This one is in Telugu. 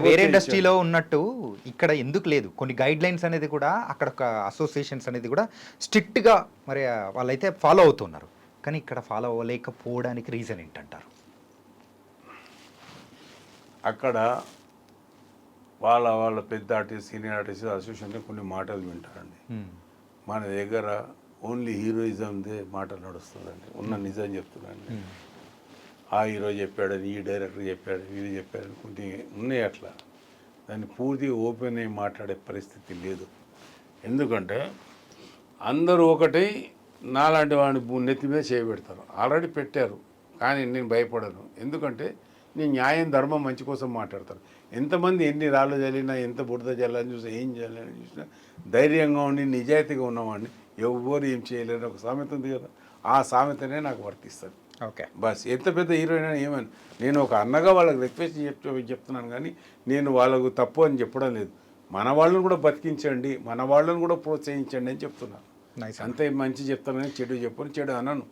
వేరే ఇండస్ట్రీలో ఉన్నట్టు ఇక్కడ ఎందుకు లేదు? కొన్ని గైడ్‌లైన్స్ అనేది కూడా అక్కడ ఒక అసోసియేషన్స్ అనేది కూడా స్ట్రిక్ట్‌గా మరి వాళ్ళైతే ఫాలో అవుతున్నారు. కానీ ఇక్కడ ఫాలో అవ్వలేకపోవడానికి రీజన్ ఏంటంటారు? అక్కడ వాళ్ళ పెద్ద ఆర్టిస్ట్, సీనియర్ ఆర్టిస్ట్ అసోసియేషన్లో కొన్ని మాటలు వింటారండి. మన దగ్గర ఓన్లీ హీరోయిజందే మాటలు నడుస్తుందండి. ఉన్న నిజం చెప్తున్నాండి. ఆ హీరో చెప్పాడని, ఈ డైరెక్టర్ చెప్పాడు, ఇది చెప్పాడని కొన్ని ఉన్నాయి అట్లా. దాన్ని పూర్తిగా ఓపెన్ అయ్యి మాట్లాడే పరిస్థితి లేదు. ఎందుకంటే అందరూ ఒకటి నాలాంటి వాడిని నెత్తి మీద చేయబెడతారు. ఆల్రెడీ పెట్టారు, కానీ నేను భయపడను. ఎందుకంటే నేను న్యాయం, ధర్మం, మంచి కోసం మాట్లాడతాను. ఎంతమంది ఎన్ని రాళ్ళు చల్లినా, ఎంత బుడద చల్లని చూసినా, ఏం చేయాలని చూసినా ధైర్యంగా ఉండి నిజాయితీగా ఉన్నవాడిని ఎవ్వరు ఏం చేయలేరు. ఒక సామెత ఉంది కదా, ఆ సామెతనే నాకు వర్తిస్తుంది. ఓకే, బస్ ఎంత పెద్ద హీరోయిన్ అయినా ఏమని నేను ఒక అన్నగా వాళ్ళకి రిక్వెస్ట్ చెప్తున్నాను, కానీ నేను వాళ్ళకు తప్పు అని చెప్పడం లేదు. మన వాళ్ళని కూడా బతికించండి, మన వాళ్ళని కూడా ప్రోత్సహించండి అని చెప్తున్నాను. అంతే మంచి చెప్తానని చెడు చెప్పను, చెడు అనను.